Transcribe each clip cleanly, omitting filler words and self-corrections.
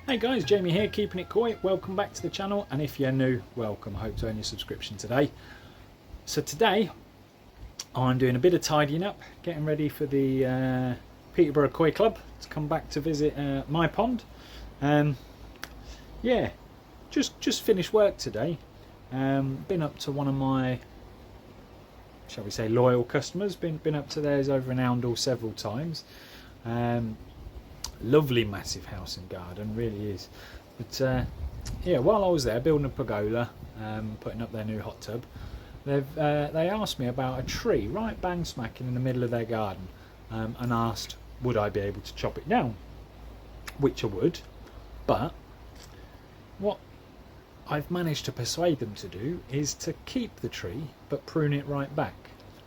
Hey guys, Jamie here, keeping it koi. Welcome back to the channel, and if you're new, welcome. Hope to earn your subscription today. So today I'm doing a bit of tidying up, getting ready for the Peterborough Koi Club to come back to visit my pond. Yeah, just finished work today. Been up to one of my, shall we say, loyal customers. Been up to theirs over in Oundle several times. Lovely massive house and garden, really is. But yeah, while I was there building a pergola, putting up their new hot tub, they asked me about a tree right bang smacking in the middle of their garden, and asked would I be able to chop it down, which I would. But what I've managed to persuade them to do is to keep the tree but prune it right back,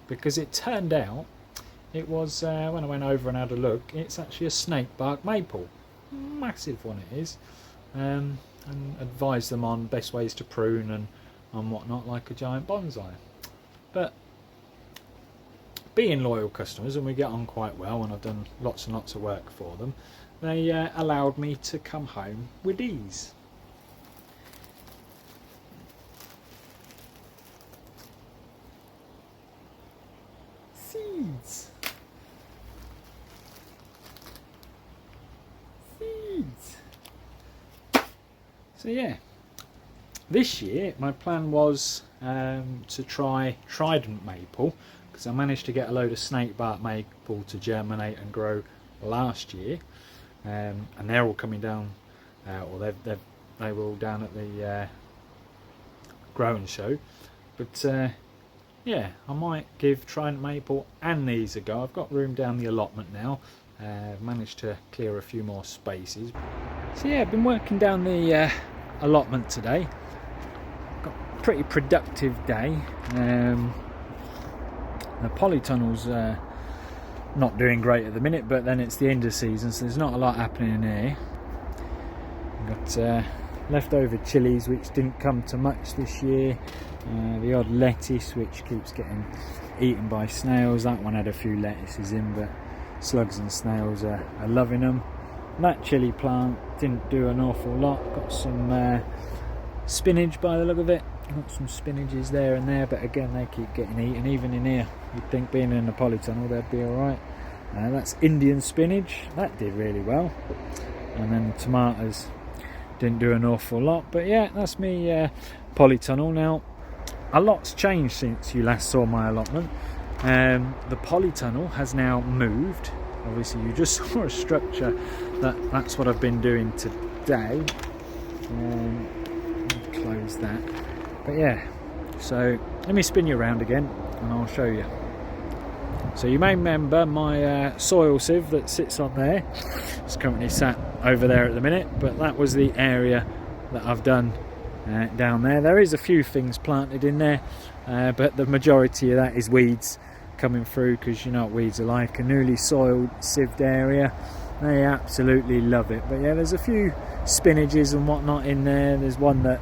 because it turned out it was, when I went over and had a look, it's actually a snake bark maple. Massive one it is. And advised them on best ways to prune and whatnot, like a giant bonsai. But being loyal customers, and we get on quite well, and I've done lots and lots of work for them, they allowed me to come home with these. Seeds. So yeah, this year my plan was to try trident maple, because I managed to get a load of snake bark maple to germinate and grow last year, and they're all coming down, or they were all down at the growing show. But yeah, I might give trident maple and these a go. I've got room down the allotment now. I've managed to clear a few more spaces. So yeah, I've been working down the allotment today. Got a pretty productive day. The polytunnel's not doing great at the minute, but then it's the end of season, so there's not a lot happening in here. Got leftover chilies, which didn't come to much this year. The odd lettuce, which keeps getting eaten by snails. That one had a few lettuces in, but slugs and snails are loving them. That chilli plant didn't do an awful lot. Got some spinach by the look of it. Got some spinaches there and there, but again they keep getting eaten. Even in here, you'd think being in the polytunnel they'd be alright. That's Indian spinach. That did really well. And then the tomatoes didn't do an awful lot. But yeah, that's me polytunnel. Now, a lot's changed since you last saw my allotment. The polytunnel has now moved. Obviously you just saw a structure. That's what I've been doing today. Close that. But yeah, so let me spin you around again and I'll show you. So you may remember my soil sieve that sits on there. It's currently sat over there at the minute, but that was the area that I've done down there. There is a few things planted in there, but the majority of that is weeds coming through, because you know what weeds are like. A newly soiled, sieved area, they absolutely love it. But yeah, there's a few spinaches and whatnot in there. There's one that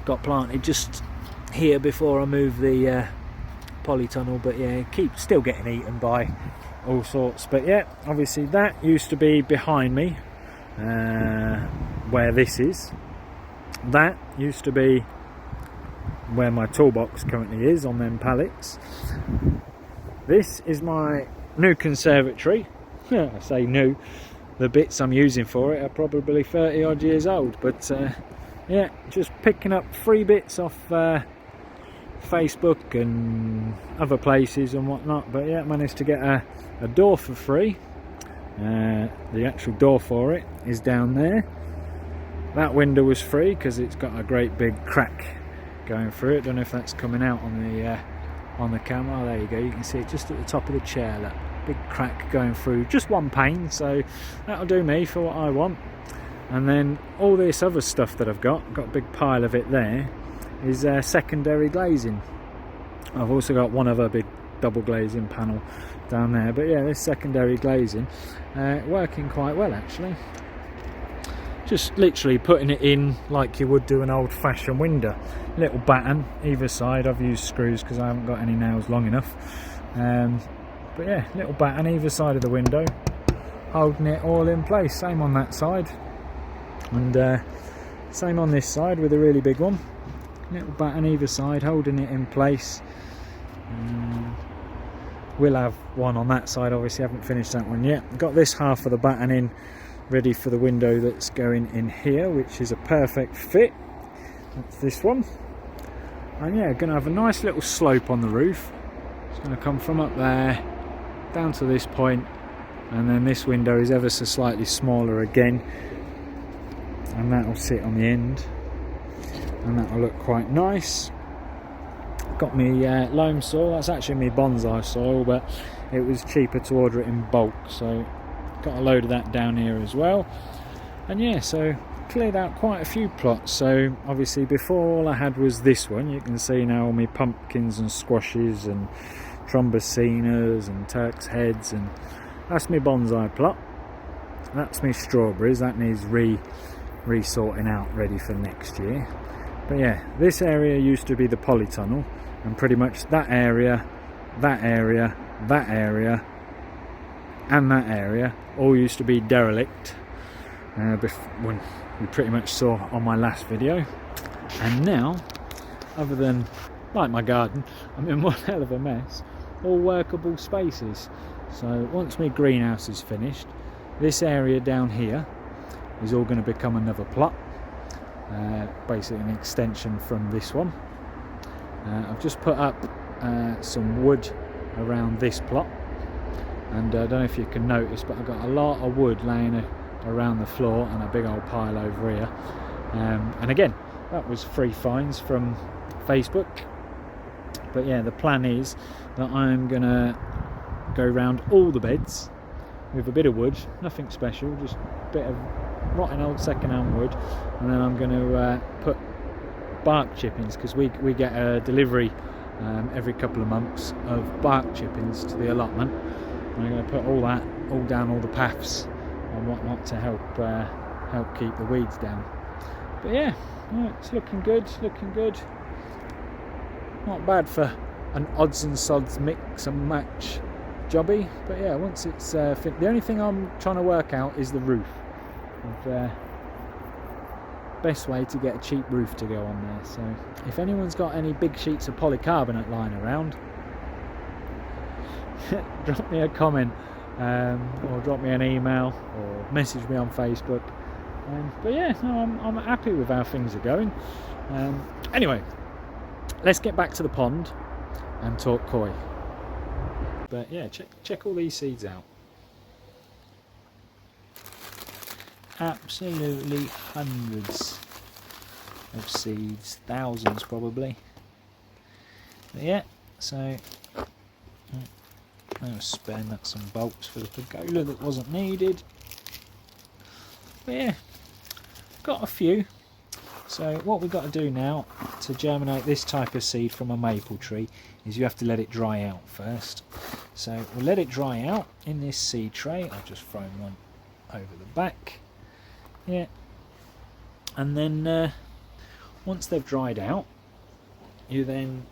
got planted just here before I moved the polytunnel, but yeah, still getting eaten by all sorts. But yeah, obviously that used to be behind me, where this is. That used to be where my toolbox currently is, on them pallets. This is my new conservatory. I say new, the bits I'm using for it are probably 30 odd years old. But yeah, just picking up free bits off Facebook and other places and whatnot. But yeah, managed to get a door for free. The actual door for it is down there. That window was free because it's got a great big crack going through it. Don't know if that's coming out on the camera. Oh, there you go, you can see it just at the top of the chair, that big crack going through just one pane. So that'll do me for what I want. And then all this other stuff that I've got a big pile of it there, is secondary glazing. I've also got one other big double glazing panel down there, but yeah, this secondary glazing working quite well actually. Just literally putting it in like you would do an old-fashioned window. Little batten either side. I've used screws because I haven't got any nails long enough. But yeah, little batten either side of the window, holding it all in place. Same on that side. And same on this side with a really big one. Little batten either side holding it in place. We'll have one on that side, obviously haven't finished that one yet. Got this half of the batten in ready for the window that's going in here, which is a perfect fit. That's this one. And yeah, going to have a nice little slope on the roof. It's going to come from up there down to this point, and then this window is ever so slightly smaller again, and that will sit on the end, and that will look quite nice. Got me loam soil. That's actually me bonsai soil, but it was cheaper to order it in bulk, so got a load of that down here as well. And yeah, so cleared out quite a few plots. So obviously before all I had was this one. You can see now all my pumpkins and squashes and trombocenas and Turk's heads, and that's my bonsai plot. That's my strawberries. That needs re-sorting out, ready for next year. But yeah, this area used to be the polytunnel, and pretty much that area, that area, that area and that area all used to be derelict, when you pretty much saw on my last video. And now, other than like my garden, I'm in one hell of a mess. All workable spaces. So once my greenhouse is finished, this area down here is all going to become another plot, basically an extension from this one. I've just put up some wood around this plot, and I don't know if you can notice, but I've got a lot of wood laying around the floor and a big old pile over here. And again, that was free finds from Facebook. But yeah, the plan is that I'm gonna go around all the beds with a bit of wood, nothing special, just a bit of rotten old second-hand wood, and then I'm going to put bark chippings, because we get a delivery every couple of months of bark chippings to the allotment, and I'm going to put all that all down all the paths and whatnot to help keep the weeds down. But yeah, it's looking good, not bad for an odds and sods mix and match jobby. But yeah, once it's the only thing I'm trying to work out is the roof. Best way to get a cheap roof to go on there. So if anyone's got any big sheets of polycarbonate lying around, drop me a comment, or drop me an email, or message me on Facebook. But yeah, no, I'm happy with how things are going. Anyway, let's get back to the pond and talk koi. But yeah, check all these seeds out. Absolutely hundreds of seeds, thousands probably. But yeah, so I'm going to spare some bolts for the pergola that wasn't needed. But yeah, got a few. So what we've got to do now to germinate this type of seed from a maple tree is you have to let it dry out first. So we'll let it dry out in this seed tray. I've just thrown one over the back. Yeah, and then once they've dried out, you then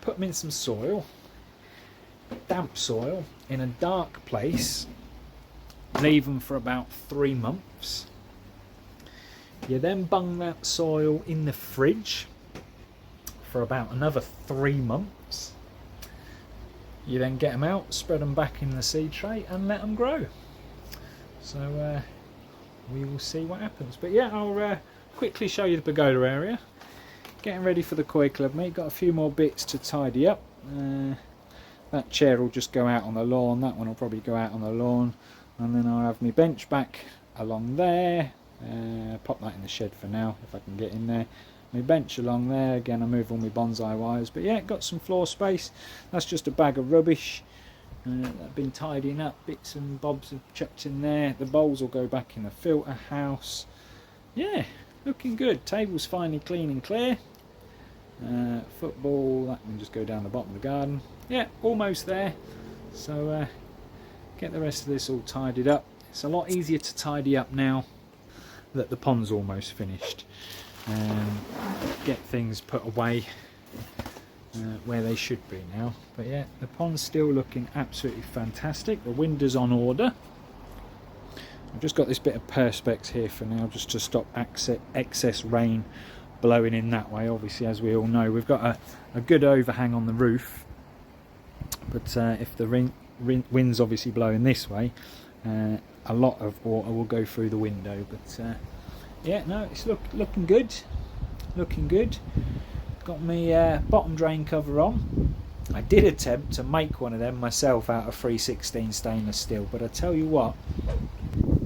put them in some soil, damp soil, in a dark place. Leave them for about 3 months. You then bung that soil in the fridge for about another 3 months. You then get them out, spread them back in the seed tray and let them grow. So we will see what happens. But yeah, I'll quickly show you the pergola area. Getting ready for the Koi Club, mate. Got a few more bits to tidy up. That chair will just go out on the lawn. That one will probably go out on the lawn. And then I'll have my bench back along there. Pop that in the shed for now, if I can get in there. My bench along there. Again, I move all my bonsai wires. But yeah, got some floor space. That's just a bag of rubbish. I've been tidying up, bits and bobs have chucked in there. The bowls will go back in the filter house. Yeah, looking good. Table's finally clean and clear. Football, that can just go down the bottom of the garden. Yeah, almost there. So get the rest of this all tidied up. It's a lot easier to tidy up now that the pond's almost finished. Get things put away where they should be now. But yeah, the pond's still looking absolutely fantastic. The window's on order. I've just got this bit of perspex here for now, just to stop excess rain blowing in that way. Obviously, as we all know, we've got a good overhang on the roof, but if the wind's obviously blowing this way, a lot of water will go through the window. But yeah, no, it's looking good, looking good. Got my bottom drain cover on. I did attempt to make one of them myself out of 316 stainless steel, but I tell you what,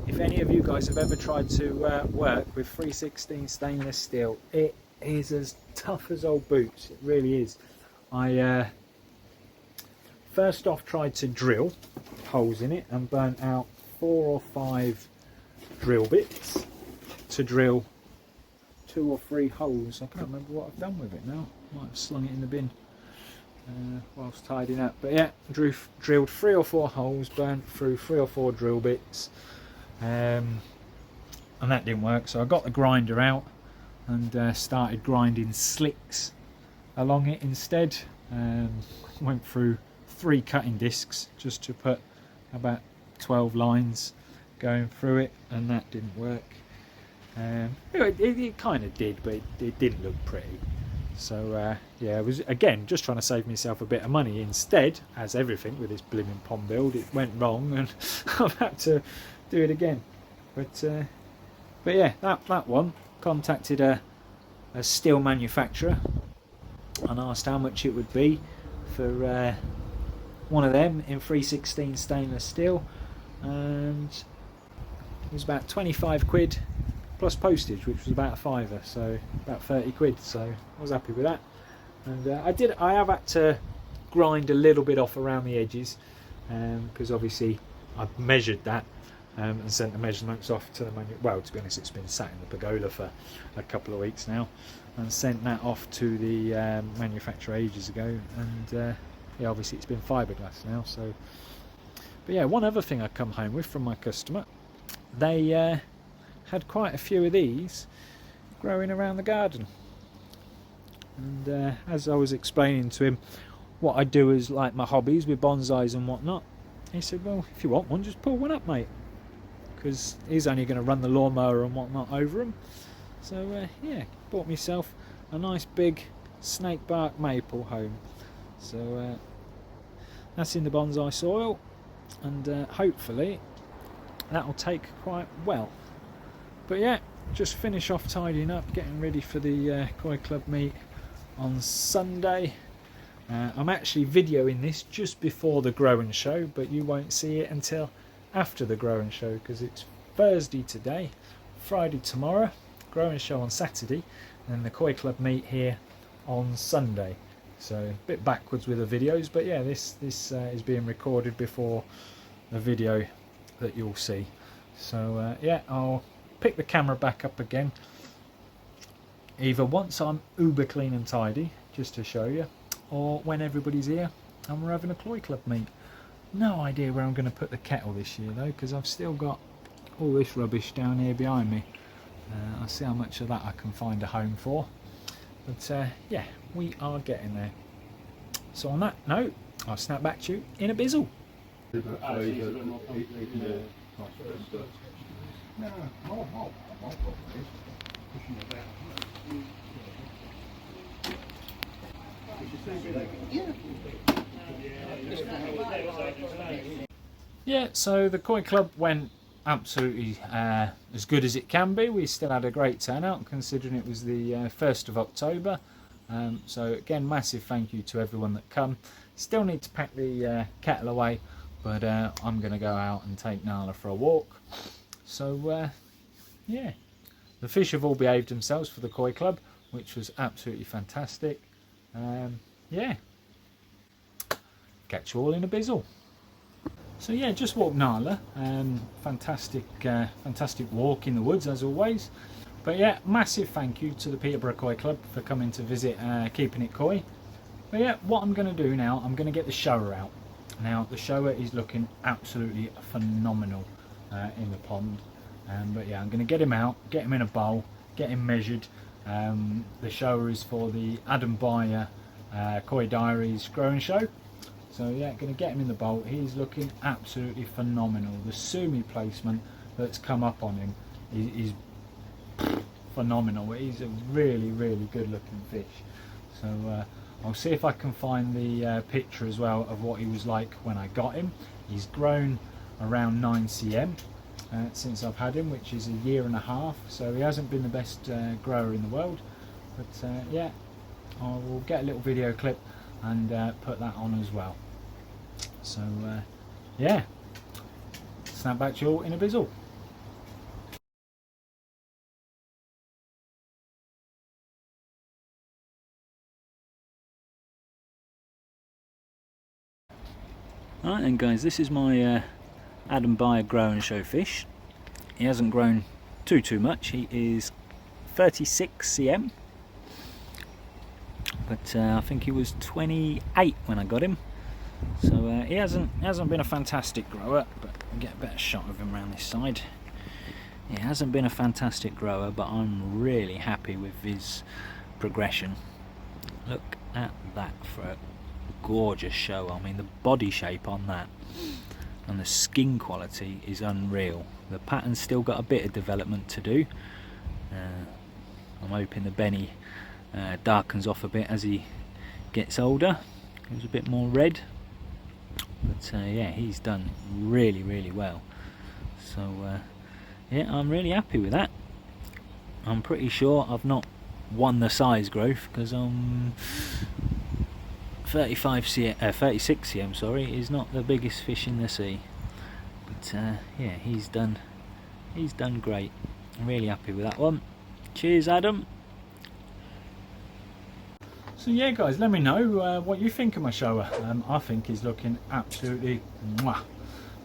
if any of you guys have ever tried to work with 316 stainless steel, it is as tough as old boots. It really is. I first off tried to drill holes in it and burnt out 4 or 5 drill bits to drill 2 or 3 holes. I can't remember what I've done with it now. Might have slung it in the bin whilst tidying up. But yeah, drilled 3 or 4 holes, burnt through 3 or 4 drill bits, and that didn't work. So I got the grinder out and started grinding slicks along it instead. Went through 3 cutting discs just to put about 12 lines going through it, and that didn't work. It kind of did, but it didn't look pretty. So yeah, I was again just trying to save myself a bit of money. Instead, as everything with this blimmin' pond build, it went wrong and I've had to do it again. But yeah, that one, contacted a steel manufacturer and asked how much it would be for one of them in 316 stainless steel, and it was about 25 quid plus postage, which was about a fiver, so about 30 quid. So I was happy with that. And I have had to grind a little bit off around the edges, because obviously I've measured that and sent the measurements off to the well, to be honest, it's been sat in the pergola for a couple of weeks now, and sent that off to the manufacturer ages ago. And yeah, obviously it's been fiberglass now. So, but yeah, one other thing I come home with from my customer, they had quite a few of these growing around the garden. And as I was explaining to him what I do as like my hobbies with bonsais and whatnot, he said, well, if you want one, just pull one up, mate, because he's only going to run the lawnmower and whatnot over them. So yeah, bought myself a nice big snake bark maple home. So that's in the bonsai soil, and hopefully that will take quite well. But yeah, just finish off tidying up, getting ready for the Koi Club meet on Sunday. I'm actually videoing this just before the grow and show, but you won't see it until after the grow and show, because it's Thursday today, Friday tomorrow, grow and show on Saturday, and the Koi Club meet here on Sunday. So a bit backwards with the videos, but yeah, this is being recorded before the video that you'll see. So yeah, I'll pick the camera back up again either once I'm uber clean and tidy, just to show you, or when everybody's here and we're having a Koi Club meet. No idea where I'm going to put the kettle this year though, because I've still got all this rubbish down here behind me. I'll see how much of that I can find a home for. But yeah, we are getting there. So on that note, I'll snap back to you in a bizzle. Yeah, so the Koi Club went absolutely as good as it can be. We still had a great turnout considering it was the 1st of October. So again, massive thank you to everyone that come. Still need to pack the kettle away, but I'm going to go out and take Nala for a walk. So yeah, the fish have all behaved themselves for the Koi Club, which was absolutely fantastic. Yeah, catch you all in a bizzle. So yeah, just walked Nala. Fantastic walk in the woods as always. But yeah, massive thank you to the Peterborough Koi Club for coming to visit Keeping It Koi. But yeah, what I'm going to do now, I'm going to get the shower out. Now the shower is looking absolutely phenomenal in the pond. But yeah, I'm going to get him out, get him in a bowl, get him measured. The shower is for the Byer Koi Diaries grow and show. So yeah, going to get him in the bowl. He's looking absolutely phenomenal. The sumi placement that's come up on him is phenomenal. He's a really good looking fish. So I'll see if I can find the picture as well of what he was like when I got him. He's grown around 9 cm since I've had him, which is a year and a half, so he hasn't been the best grower in the world, but yeah, I will get a little video clip and put that on as well. So yeah, snap back to you all in a bizzle. Alright then guys, this is my Adam Byer grow and show fish. He hasn't grown too much. He is 36 cm, but I think he was 28 when I got him. So he hasn't been a fantastic grower, but I'll get a better shot of him around this side. He hasn't been a fantastic grower, but I'm really happy with his progression. Look at that for a gorgeous show. I mean, the body shape on that and the skin quality is unreal. The pattern's still got a bit of development to do. I'm hoping the Benny darkens off a bit as he gets older. Goes a bit more red. But yeah, he's done really well. So yeah, I'm really happy with that. I'm pretty sure I've not won the size growth, because I'm 36 cm, sorry, is not the biggest fish in the sea. But yeah, he's done great. I'm really happy with that one. Cheers, Adam. So yeah guys, let me know what you think of my Showa. I think he's looking absolutely mwah.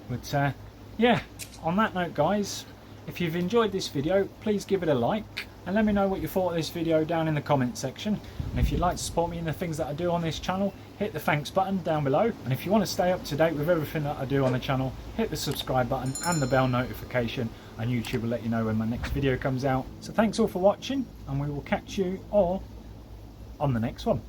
But yeah, on that note guys, if you've enjoyed this video, please give it a like and let me know what you thought of this video down in the comment section. And if you'd like to support me in the things that I do on this channel, hit the thanks button down below. And if you want to stay up to date with everything that I do on the channel, hit the subscribe button and the bell notification, and YouTube will let you know when my next video comes out. So thanks all for watching, and we will catch you all on the next one.